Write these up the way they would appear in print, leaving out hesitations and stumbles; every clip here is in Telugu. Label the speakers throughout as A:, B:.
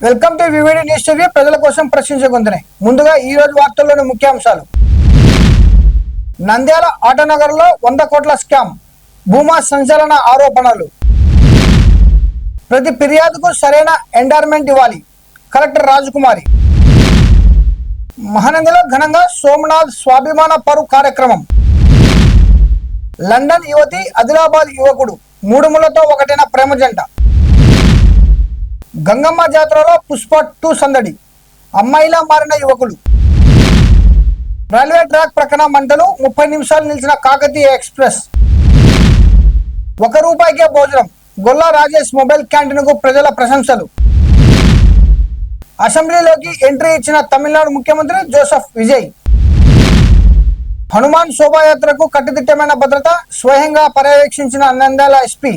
A: Welcome to VVD news TV. ప్రజల కోసం ప్రశ్నించే గొంతునే. ముందుగా ఈ రోజు వార్తల్లోని ముఖ్యాంశాలు. నంద్యాల ఆటోనగర్ లో 100 కోట్ల స్కామ్, భూమా సంచలన ఆరోపణలు. ప్రతి ఫిర్యాదుకు సరైన ఎండార్మెంట్ ఇవ్వాలి, కలెక్టర్ రాజకుమారి. మహానందిలో ఘనంగా సోమనాథ్ స్వాభిమాన పరువు కార్యక్రమం. లండన్ యువతి, ఆదిలాబాద్ యువకుడు, 3 ముళ్లతో ఒకటైన ప్రేమ జంట. గంగమ్మ జాతరలో పుష్ప 2 సందడి, అమ్మాయిలా మారిన యువకులు. రైల్వే ట్రాక్ ప్రక్కన మంటలు, 30 నిమిషాలు నిలిచిన కాకతీయ ఎక్స్ప్రెస్. 1 రూపాయికే భోజనం, గొల్లా రాజేష్ మొబైల్ క్యాంటీన్ కు ప్రజల ప్రశంసలు. అసెంబ్లీలోకి ఎంట్రీ ఇచ్చిన తమిళనాడు ముఖ్యమంత్రి జోసెఫ్ విజయ్. హనుమాన్ శోభాయాత్రకు కట్టుదిట్టమైన భద్రత, స్వయంగా పర్యవేక్షించిన నంద్యాల ఎస్పీ.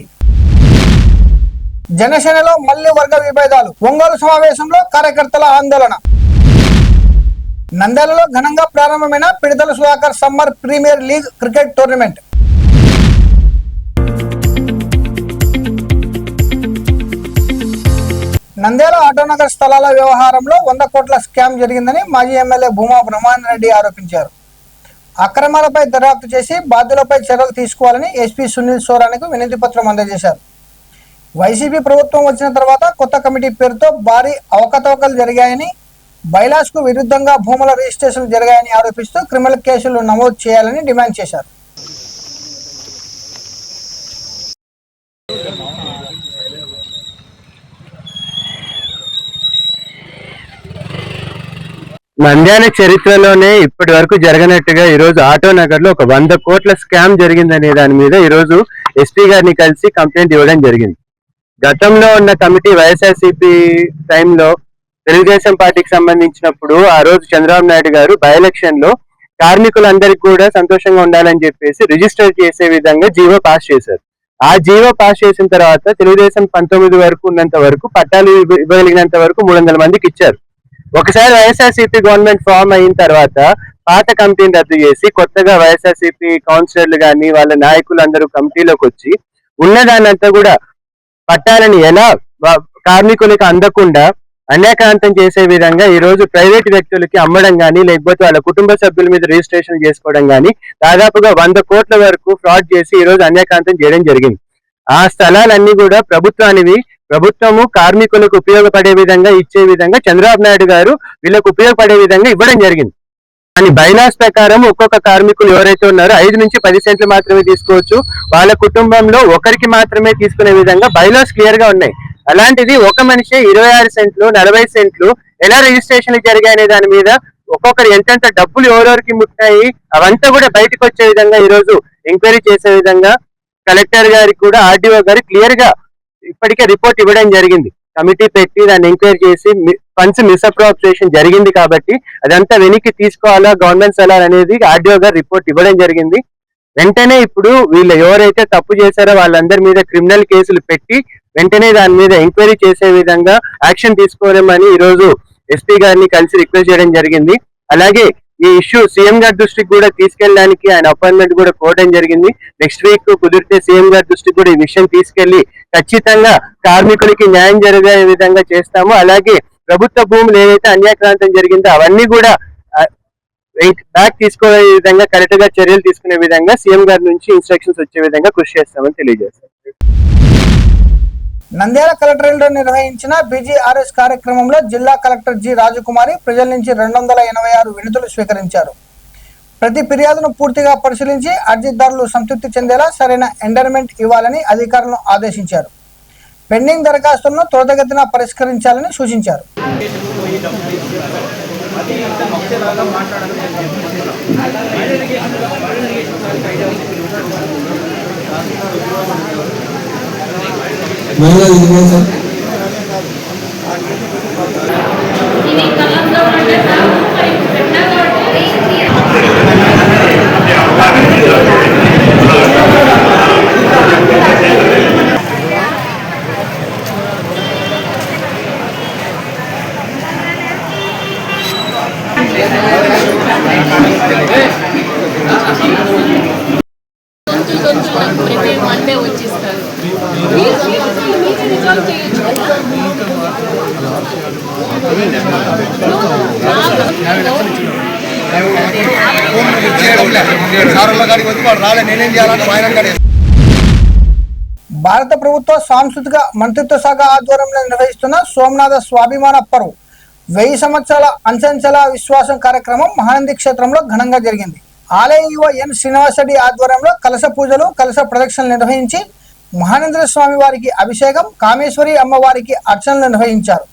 A: జనసేనలో మళ్లీ వర్గ విభేదాలు, ఒంగోలు సమావేశంలో కార్యకర్తల ఆందోళన. నంద్యాలలో ఘనంగా ప్రారంభమైన Pidathala Sudhakar summer premier league cricket tournament. Nandyal Autonagar స్థలాల వ్యవహారంలో 100 కోట్ల స్కామ్ జరిగిందని మాజీ ఎమ్మెల్యే భూమా బ్రహ్మానంద రెడ్డి ఆరోపించారు. అక్రమాలపై దర్యాప్తు చేసి బాధ్యులపై చర్యలు తీసుకోవాలని ఎస్పీ సునీల్ సోరానికి వినతి పత్రం అందజేశారు. వైసీపీ ప్రభుత్వం వచ్చిన తర్వాత కొత్త కమిటీ పేరుతో భారీ అవకతవకలు జరిగాయని, బైలాస్ కు విరుద్ధంగా భూముల రిజిస్ట్రేషన్ జరిగాయని ఆరోపిస్తూ క్రిమినల్ కేసులు నమోదు చేయాలని డిమాండ్ చేశారు.
B: నంద్యాల చరిత్రలోనే ఇప్పటి వరకు జరగనట్టుగా ఈరోజు ఆటోనగర్ లో ఒక 100 కోట్ల స్కామ్ జరిగిందనే దాని మీద ఈరోజు ఎస్పీ గారిని కలిసి కంప్లైంట్ ఇవ్వడం జరిగింది. గతంలో ఉన్న కమిటీ వైఎస్ఆర్సీపీ టైంలో తెలుగుదేశం పార్టీకి సంబంధించినప్పుడు ఆ రోజు చంద్రబాబు నాయుడు గారు బై ఎలక్షన్ లో కార్మికులందరికీ కూడా సంతోషంగా ఉండాలని చెప్పేసి రిజిస్టర్ చేసే విధంగా జీవో పాస్ చేశారు. ఆ జీవో పాస్ చేసిన తర్వాత తెలుగుదేశం 19 వరకు ఉన్నంత వరకు పట్టాలు ఇవ్వగలిగినంత వరకు 300 మందికి ఇచ్చారు. ఒకసారి వైఎస్ఆర్సీపీ గవర్నమెంట్ ఫామ్ అయిన తర్వాత పాత కమిటీని రద్దు చేసి కొత్తగా వైఎస్ఆర్సీపీ కౌన్సిలర్లు కానీ వాళ్ళ నాయకులు అందరూ కమిటీలోకి వచ్చి ఉన్నదాన్నంతా కూడా పట్టాలని ఎలా కార్మికులకు అందకుండా అన్యాక్రాంతం చేసే విధంగా ఈ రోజు ప్రైవేట్ వ్యక్తులకి అమ్మడం కానీ లేకపోతే వాళ్ళ కుటుంబ సభ్యుల మీద రిజిస్ట్రేషన్ చేసుకోవడం కానీ దాదాపుగా 100 కోట్ల వరకు ఫ్రాడ్ చేసి ఈ రోజు అన్యాక్రాంతం చేయడం జరిగింది. ఆ స్థలాలన్నీ కూడా ప్రభుత్వానివి. ప్రభుత్వము కార్మికులకు ఉపయోగపడే విధంగా ఇచ్చే విధంగా చంద్రబాబు నాయుడు గారు వీళ్ళకు ఉపయోగపడే విధంగా ఇవ్వడం జరిగింది. కానీ బైలాస్ ప్రకారం ఒక్కొక్క కార్మికులు ఎవరైతే ఉన్నారో 5 నుంచి 10 సెంట్లు మాత్రమే తీసుకోవచ్చు. వాళ్ళ కుటుంబంలో ఒకరికి మాత్రమే తీసుకునే విధంగా బైలాస్ క్లియర్ గా ఉన్నాయి. అలాంటిది ఒక మనిషి 26 సెంట్లు 40 సెంట్లు ఎలా రిజిస్ట్రేషన్ జరిగాయనే దాని మీద ఒక్కొక్కరు ఎంతెంత డబ్బులు ఎవరెవరికి ముట్టాయి అవంతా కూడా బయటకు వచ్చే విధంగా ఈ రోజు ఎంక్వైరీ చేసే విధంగా కలెక్టర్ గారికి కూడా ఆర్డీఓ గారు క్లియర్ గా ఇప్పటికే రిపోర్ట్ ఇవ్వడం జరిగింది. కమిటీ పెట్టి దాన్ని ఎంక్వైరీ చేసి ఫండ్స్ మిస్అప్రోప్రియేషన్ జరిగింది కాబట్టి అదంతా వెనక్కి తీసుకోవాలా గవర్నమెంట్ స్థలాలు అనేది ఆర్డీఓ గారు రిపోర్ట్ ఇవ్వడం జరిగింది. వెంటనే ఇప్పుడు వీళ్ళు ఎవరైతే తప్పు చేశారో వాళ్ళందరి మీద క్రిమినల్ కేసులు పెట్టి వెంటనే దాని మీద ఎంక్వైరీ చేసే విధంగా యాక్షన్ తీసుకోవాలని ఈ రోజు ఎస్పీ గారిని కలిసి రిక్వెస్ట్ చేయడం జరిగింది. అలాగే ఈ ఇష్యూ సీఎం గారి దృష్టికి కూడా తీసుకెళ్ళడానికి ఆయన అపాయింట్మెంట్ కూడా కోరడం జరిగింది. నెక్స్ట్ వీక్ కుదిరితే సీఎం గారి దృష్టికి కూడా ఈ విషయం తీసుకెళ్లి ఖచ్చితంగా కార్మికులకి న్యాయం జరిగే విధంగా చేస్తాము. అలాగే ప్రభుత్వ భూములు ఏదైతే అన్యాక్రాంతం జరిగిందో అవన్నీ కూడా బ్యాక్ తీసుకునే విధంగా కరెక్ట్ గా చర్యలు తీసుకునే విధంగా సీఎం గారి నుంచి ఇన్స్ట్రక్షన్స్ వచ్చే విధంగా కృషి చేస్తామని తెలియజేస్తాం.
A: నంద్యాల కలెక్టరేట్ లో నిర్వహించిన బీజీఆర్ఎస్ కార్యక్రమంలో జిల్లా కలెక్టర్ జి రాజకుమారి ప్రజల నుంచి 286 వినతులు స్వీకరించారు. ప్రతి ఫిర్యాదును పూర్తిగా పరిశీలించి అర్జీదారులు సంతృప్తి చెందేలా సరైన ఎండర్మెంట్ ఇవ్వాలని అధికారులను ఆదేశించారు. పెండింగ్ దరఖాస్తులను త్వరితగతిన పరిష్కరించాలని సూచించారు.
C: అయితే మండే వచ్చిస్తారు. మీరే రిజాల్వ్ చేయొచ్చు కదా.
A: భారత ప్రభుత్వ సాంస్కృతిక మంత్రిత్వ శాఖ ఆధ్వర్యంలో నిర్వహిస్తున్న సోమనాథ స్వాభిమాన పర్వ్ 1000 సంవత్సరాల అంచెంచెల విశ్వాసం కార్యక్రమం మహానంది క్షేత్రంలో ఘనంగా జరిగింది. ఆలయ యువ ఎన్ శ్రీనివాసరెడ్డి ఆధ్వర్యంలో కలశ పూజలు, కలశ ప్రదక్షిణలు నిర్వహించి మహానంద స్వామి వారికి అభిషేకం, కామేశ్వరి అమ్మవారికి అర్చనలు నిర్వహించారు.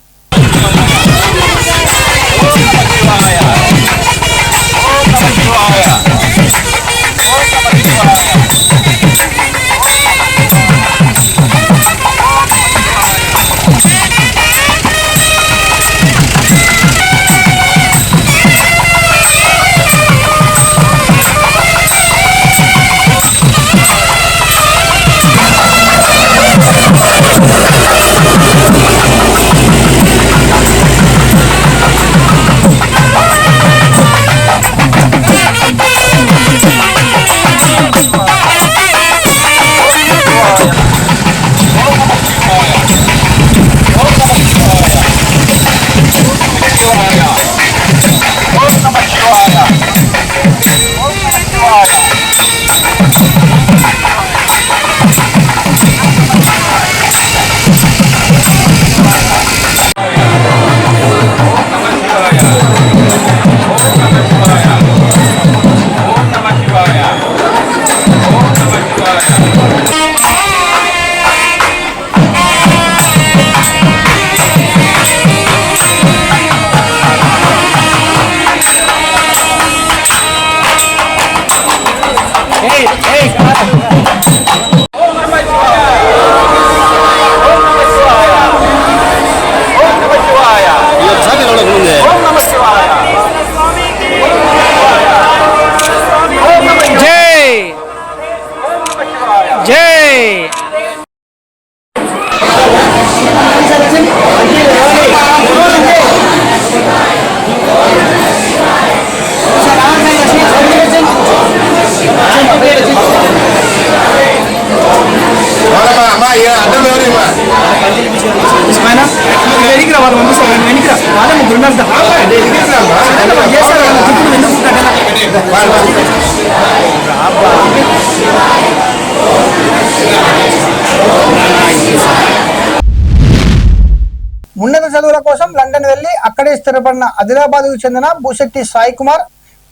A: ఉన్నత చదువుల కోసం లండన్ వెళ్లి అక్కడే స్థిరపడిన ఆదిలాబాద్కు చెందిన భూశెట్టి సాయి కుమార్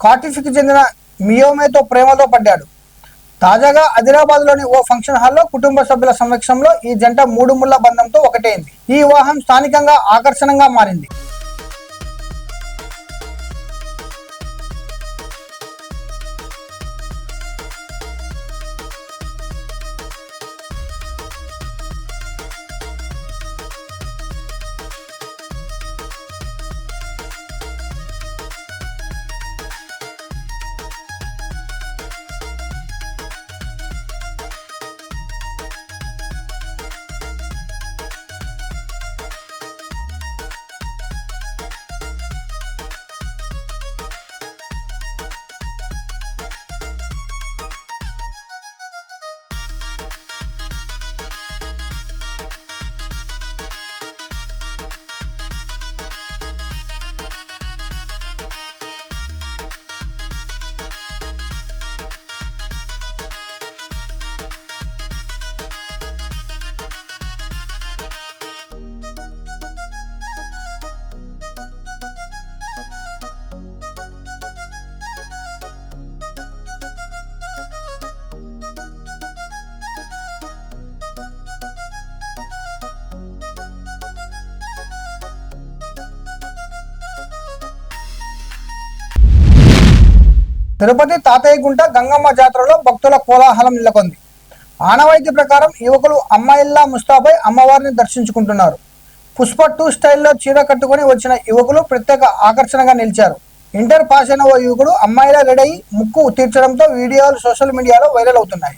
A: కాటిఫ్కి చెందిన మియోమేతో ప్రేమలో పడ్డాడు. తాజాగా ఆదిలాబాద్లోని ఓ ఫంక్షన్ హాల్లో కుటుంబ సభ్యుల సమక్షంలో ఈ జంట 3 ముళ్ల బంధంతో ఒకటైంది. ఈ వివాహం స్థానికంగా ఆకర్షణగా మారింది. తిరుపతి తాతయ్యగుంట గంగమ్మ జాతరలో భక్తుల కోలాహలం నెలకొంది. ఆనవాయితీ ప్రకారం యువకులు అమ్మాయిల్లా ముస్తాబై అమ్మవారిని దర్శించుకుంటున్నారు. పుష్ప 2 స్టైల్లో చీర కట్టుకుని వచ్చిన యువకులు ప్రత్యేక ఆకర్షణగా నిలిచారు. ఇంటర్ పాస్ అయిన ఓ యువకుడు అమ్మాయిలా రెడీ అయి ముక్కు తీర్చడంతో వీడియోలు సోషల్ మీడియాలో వైరల్ అవుతున్నాయి.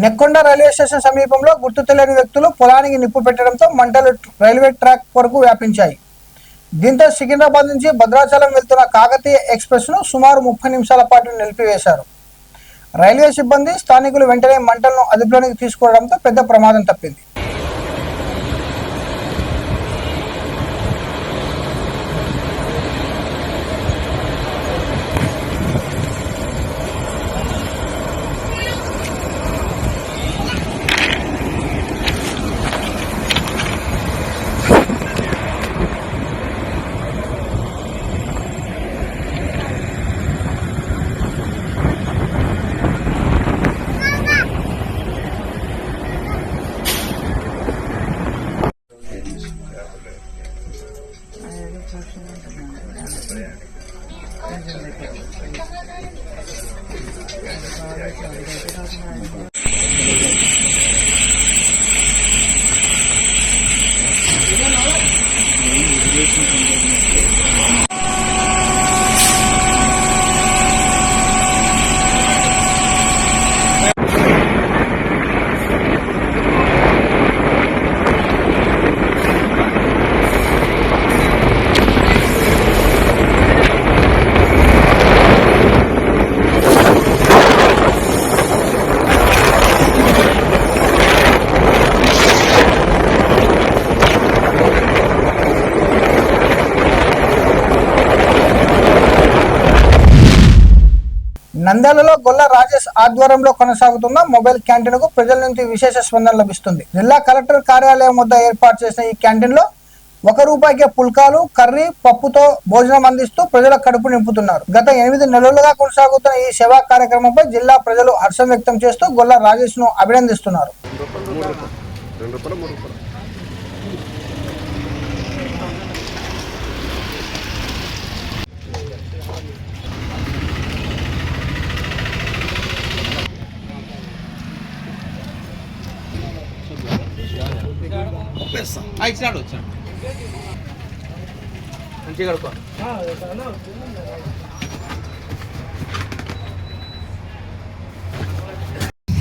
A: నెక్కొండ రైల్వే స్టేషన్ సమీపంలో గుర్తు తెలియని వ్యక్తులు పొలానికి నిప్పు పెట్టడంతో మంటలు రైల్వే ట్రాక్ వరకు వ్యాపించాయి. దీంతో సికింద్రాబాద్ నుంచి భద్రాచలం వెళ్తున్న కాకతీయ ఎక్స్ప్రెస్ ను సుమారు 30 నిమిషాల పాటు నిలిపివేశారు. రైల్వే సిబ్బంది స్థానికులు వెంటనే మంటలను అదుపులోకి తీసుకోవడంతో పెద్ద ప్రమాదం తప్పింది. నంద్యాలలో గొల్ల రాజేష్ ఆధ్వర్యంలో కొనసాగుతున్న మొబైల్ క్యాంటీన్ కు ప్రజల నుంచి విశేష స్పందన లభిస్తుంది. జిల్లా కలెక్టర్ కార్యాలయం వద్ద ఏర్పాటు చేసిన ఈ క్యాంటీన్ లో ₹1 పుల్కాలు, కర్రీ, పప్పుతో భోజనం అందిస్తూ ప్రజల కడుపు నింపుతున్నారు. గత 8 నెలలుగా కొనసాగుతున్న ఈ సేవా కార్యక్రమంపై జిల్లా ప్రజలు హర్షం వ్యక్తం చేస్తూ గొల్ల రాజేష్ ను అభినందిస్తున్నారు.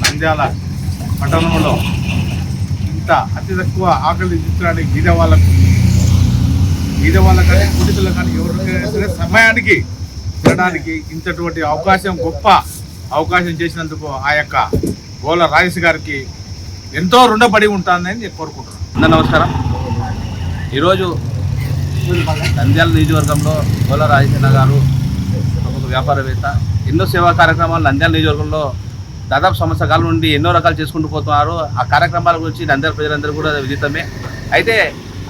D: నంద్యాల పట్టణంలో ఇంత అతి తక్కువ ఆకలి తీర్చడానికి గీద వాళ్ళకని కుటుంబాలకు కానీ ఎవరికైనా సరే సమయానికి తినడానికి ఇంతటువంటి అవకాశం, గొప్ప అవకాశం చేసినందుకు ఆ యొక్క గోల రాజేష్ గారికి ఎంతో రుణపడి ఉంటానని నేను కోరుకుంటున్నాను.
E: అందరూ నమస్కారం. ఈరోజు నంద్యాల నియోజకవర్గంలో గోల రాజేష్ గారు ఒక వ్యాపారవేత్త, ఎన్నో సేవా కార్యక్రమాలు నంద్యాల నియోజకవర్గంలో దాదాపు సంవత్సరాల కాలం నుండి ఎన్నో రకాలు చేసుకుంటూ పోతున్నారు. ఆ కార్యక్రమాల గురించి నంద్యాల ప్రజలందరూ కూడా విదితమే. అయితే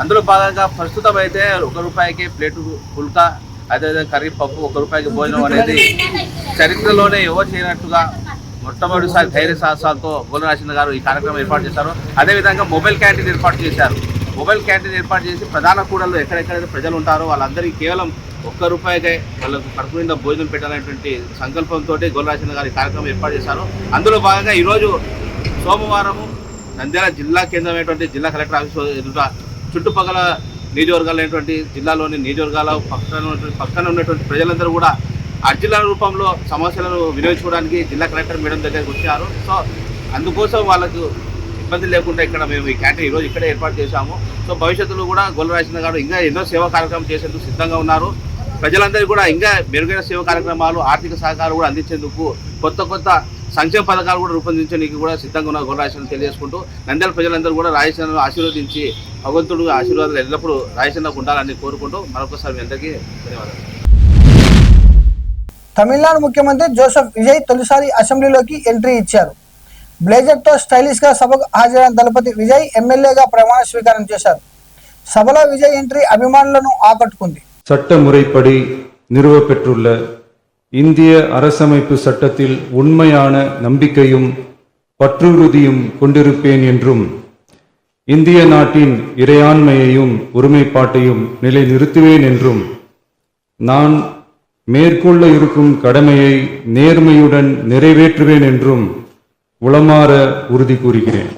E: అందులో భాగంగా ప్రస్తుతం అయితే ₹1 ప్లేటు పుల్కా, అదేవిధంగా కర్రీ, పప్పు, ₹1 భోజనం అనేది చరిత్రలోనే ఎవరు చేయనట్టుగా మొట్టమొదటిసారి ధైర్య సాహసాలతో గోల రాజేష్ గారు ఈ కార్యక్రమం ఏర్పాటు చేశారు. అదేవిధంగా మొబైల్ క్యాంటీన్ ఏర్పాటు చేశారు. మొబైల్ క్యాంటీన్ ఏర్పాటు చేసి ప్రధాన కూడల్లో ఎక్కడెక్కడైతే ప్రజలు ఉంటారో వాళ్ళందరికీ కేవలం ₹1 వాళ్ళకు కడుపు నిండా భోజనం పెట్టాలనేటువంటి సంకల్పంతో గోల రాజేష్ గారు ఈ కార్యక్రమం ఏర్పాటు చేశారు. అందులో భాగంగా ఈరోజు సోమవారము నంద్యాల జిల్లా కేంద్రమైనటువంటి జిల్లా కలెక్టర్ ఆఫీస్ ఎదుట చుట్టుపక్కల నియోజకవర్గాలైనటువంటి జిల్లాలోని నియోజకవర్గాల పక్కన ఉన్నటువంటి ప్రజలందరూ కూడా అర్జీల రూపంలో సమస్యలను వినియోగించుకోవడానికి జిల్లా కలెక్టర్ మేడం దగ్గరికి వచ్చారు. సో అందుకోసం వాళ్ళకు ఇబ్బంది లేకుండా ఇక్కడ మేము ఈ క్యాంటీన్ ఈరోజు ఇక్కడే ఏర్పాటు చేశాము. సో భవిష్యత్తులో కూడా గోల రాజేష్ గారు ఇంకా ఎన్నో సేవా కార్యక్రమం చేసేందుకు సిద్ధంగా ఉన్నారు. ప్రజలందరికీ కూడా ఇంకా మెరుగైన సేవా కార్యక్రమాలు, ఆర్థిక సహకారం కూడా అందించేందుకు కొత్త సంక్షేమ పథకాలు కూడా రూపొందించడానికి కూడా సిద్ధంగా ఉన్న గోల రాజేష్ తెలియజేసుకుంటూ నంద్యాల ప్రజలందరూ కూడా రాజేష్ ఆశీర్వదించి భగవంతుడు ఆశీర్వాదాలు ఎల్లప్పుడూ రాజేష్ ఉండాలని కోరుకుంటూ మరొకసారి మీ అందరికీ ధన్యవాదాలు.
A: తమిళనాడు ముఖ్యమంత్రి జోసెఫ్ విజయ్ తొలిసారి అసెంబ్లీలోకి ఎంట్రీ ఇచ్చారు. బ్లేజర్ తో స్టైలిష్ గా సభకు హాజరైన దళపతి విజయ్ ఎమ్మెల్యేగా ప్రమాణ స్వీకారం చేశారు. సభలో విజయ్ ఎంట్రీ అభిమానులను ఆకట్టుకుంది.
F: சட்டமுறைப்படி நிறுவப்பெற்றுள்ள இந்திய அரசமைப்பு சட்டத்தில் உண்மையான நம்பிக்கையும் பற்றுறுதியும் கொண்டிருப்பேன் என்றும் இந்திய நாட்டின் இறையாண்மையையும் ஒருமைப்பாட்டையும் நிலைநிறுத்துவேன் என்றும் நான் மேற்கொள்ள இருக்கும் கடமையை நேர்மையுடன் நிறைவேற்றுவேன் என்றும் உளமாற உறுதி கூறுகிறேன்.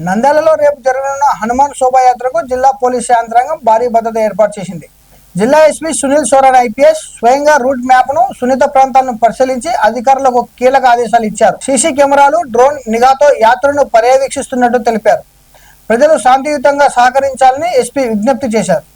A: నంద్యాలలో రేపు జరగనున్న హనుమాన్ శోభాయాత్రకు జిల్లా పోలీసు యంత్రాంగం భారీ భద్రత ఏర్పాటు చేసింది. జిల్లా ఎస్పీ సునీల్ సోరాన్ ఐపీఎస్ స్వయంగా రూట్ మ్యాప్ ను సున్నిత ప్రాంతాలను పరిశీలించి అధికారులకు కీలక ఆదేశాలు ఇచ్చారు. సీసీ కెమెరాలు, డ్రోన్ నిఘాతో యాత్రను పర్యవేక్షిస్తున్నట్టు తెలిపారు. ప్రజలు శాంతియుతంగా సహకరించాలని ఎస్పీ విజ్ఞప్తి చేశారు.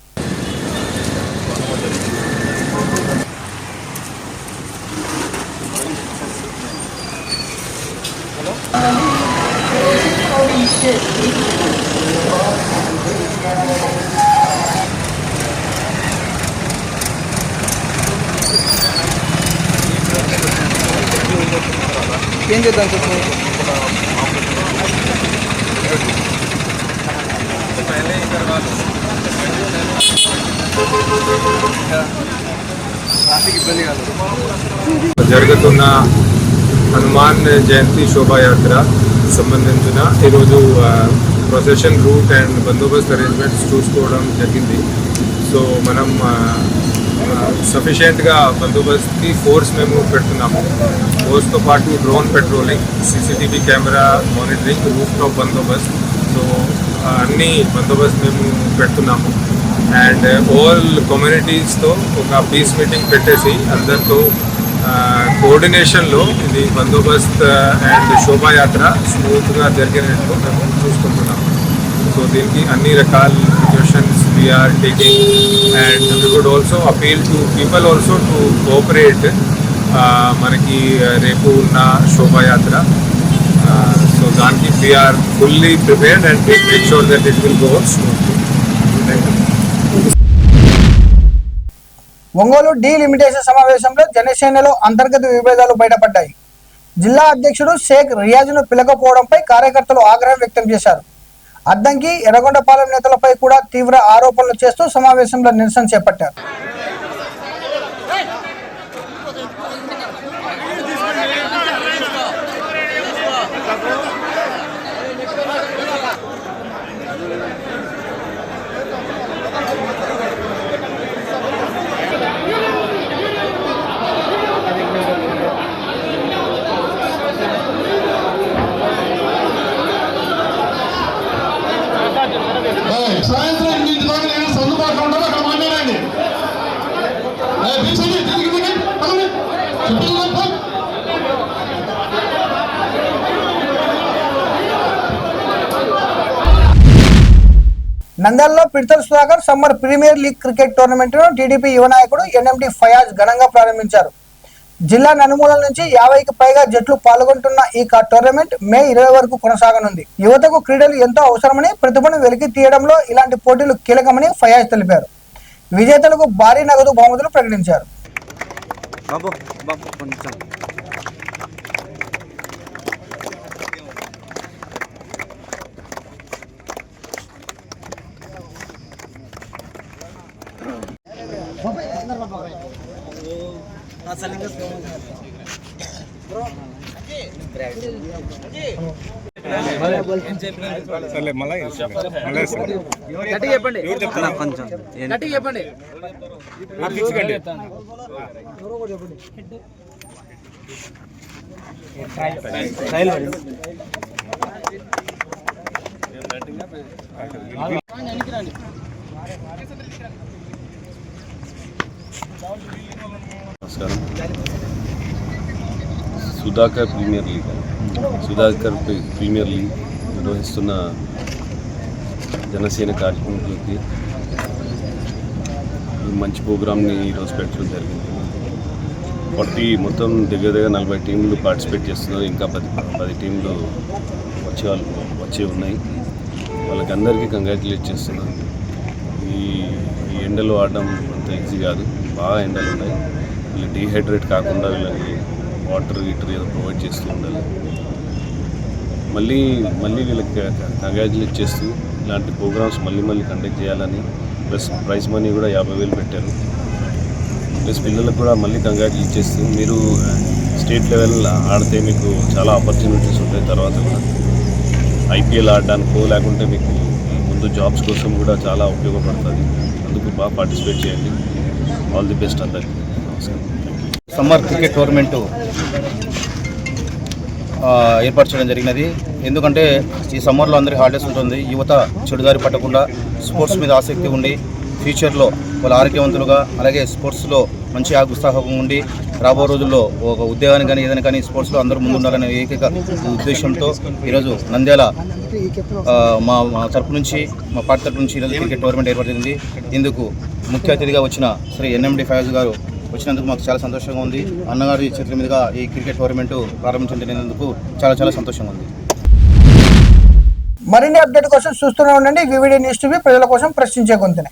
G: ఏం చేద్దాం చెప్పు.
H: జరుగుతున్న హనుమాన్ జయంతి శోభాయాత్ర సంబంధించిన ఈరోజు ప్రొసెషన్ రూట్ అండ్ బందోబస్తు అరేంజ్మెంట్స్ చూసుకోవడం జరిగింది. సో మనం సఫిషియెంట్గా బందోబస్తుకి ఫోర్స్ మేము పెడుతున్నాము. ఫోర్స్తో పాటు drone patrolling, CCTV camera monitoring, roof top బందోబస్తు, సో అన్ని బందోబస్తు మేము పెడుతున్నాము. అండ్ ఆల్ కమ్యూనిటీస్తో ఒక పీస్ మీటింగ్ పెట్టేసి అందరితో కోఆర్డినేషన్లో ఇది బందోబస్త్ అండ్ శోభాయాత్ర స్మూత్గా జరిగినట్టు మేము చూసుకుంటున్నాము. సో దీనికి అన్ని రకాల precautions we are taking and we would also appeal to people also to cooperate మనకి రేపు ఉన్న శోభాయాత్ర. సో దానికి we are fully prepared and make sure that it will go smoothly.
A: Ongole delimitation సమావేశంలో జనసేనలో అంతర్గత విభేదాలు బయటపడ్డాయి. జిల్లా అధ్యక్షుడు షేక్ రియాజ్ను పిలకపోవడంపై కార్యకర్తలు ఆగ్రహం వ్యక్తం చేశారు. అద్దంకి, ఎర్రగొండపాలెం నేతలపై కూడా తీవ్ర ఆరోపణలు చేస్తూ సమావేశంలో నిరసన చేపట్టారు.
I: సాయంత్రం 8 దాకా నేను అందుబాటులో ఉంటాను. అక్కడ మాట్లాడండి.
A: నంద్యాలలో Pidathala Sudhakar summer premier league cricket టోర్నమెంట్ను టీడీపీ యువ నాయకుడు ఎన్ఎండి ఫయాజ్ ఘనంగా ప్రారంభించారు. జిల్లా నలుమూలల నుంచి 50కి పైగా జట్లు పాల్గొంటున్న ఈ టోర్నమెంట్ మే 20 వరకు కొనసాగనుంది. యువతకు క్రీడలు ఎంతో అవసరమని, ప్రతిభను వెలికి తీయడంలో ఇలాంటి పోటీలు కీలకమని ఫయాజ్ తెలిపారు. విజేతలకు భారీ నగదు బహుమతులు ప్రకటించారు.
J: సుధాకర్ ప్రీమియర్ లీగ్ నిర్వహిస్తున్న జనసేన కార్యక్రమాలకి మంచి ప్రోగ్రామ్ని ఈరోజు పెట్టడం జరిగింది. మొత్తం దగ్గర 40 టీంలు పార్టిసిపేట్ చేస్తున్నారు. ఇంకా 10 టీంలు వచ్చే ఉన్నాయి. వాళ్ళకి అందరికీ కంగ్రాచులేట్ చేస్తున్నాను. ఈ ఎండలో ఆడడం అంత ఈజీ కాదు, బాగా ఎండలు ఉన్నాయి. వీళ్ళు డీహైడ్రేట్ కాకుండా వీళ్ళకి వాటర్ గీటర్ ఏదో ప్రొవైడ్ చేస్తూ ఉండాలి. మళ్ళీ వీళ్ళకి కంగ్రాచులేట్ చేస్తూ ఇలాంటి ప్రోగ్రామ్స్ మళ్ళీ కండక్ట్ చేయాలని, ప్లస్ ప్రైజ్ మనీ కూడా 50,000 పెట్టారు. ప్లస్ పిల్లలకు కూడా మళ్ళీ కంగ్రాచులేట్ చేస్తూ మీరు స్టేట్ లెవెల్ ఆడితే మీకు చాలా ఆపర్చునిటీస్ ఉంటాయి. తర్వాత కూడా ఐపీఎల్ ఆడడానికో లేకుంటే మీకు ముందు జాబ్స్ కోసం కూడా చాలా ఉపయోగపడుతుంది. అందుకు బాగా పార్టిసిపేట్ చేయండి. ఆల్ ది బెస్ట్ అందరికీ. నమస్కారం.
G: సమ్మర్ క్రికెట్ టోర్నమెంటు ఏర్పాటు చేయడం జరిగినది. ఎందుకంటే ఈ సమ్మర్లో అందరికీ హాలిడేస్ ఉంటుంది. యువత చెడుదారి పట్టకుండా స్పోర్ట్స్ మీద ఆసక్తి ఉండి ఫ్యూచర్లో వాళ్ళ ఆరోగ్యవంతులుగా, అలాగే స్పోర్ట్స్లో మంచి ఉత్సాహంగా ఉండి రాబో రోజుల్లో ఒక ఉద్యోగాన్ని కానీ ఏదైనా కానీ స్పోర్ట్స్లో అందరూ ముందుండాలనే ఏకైక ఉద్దేశంతో ఈరోజు నంద్యాల మా తరపు నుంచి, మా పార్టీ తరపు నుంచి ఈరోజు క్రికెట్ టోర్నమెంట్ ఏర్పడింది. ఇందుకు ముఖ్య అతిథిగా వచ్చిన శ్రీ ఎన్ఎండి ఫయాజ్ గారు వచ్చినందుకు మాకు చాలా సంతోషంగా ఉంది. అన్నగారి చేతుల మీదుగా ఈ క్రికెట్ టోర్నమెంట్ ప్రారంభించినందుకు చాలా సంతోషంగా ఉంది.
A: మరిన్ని అప్డేట్ కోసం చూస్తూనే ఉండండి వివిడి న్యూస్ టీవీ, ప్రజల కోసం ప్రశ్నించే గొంతునే.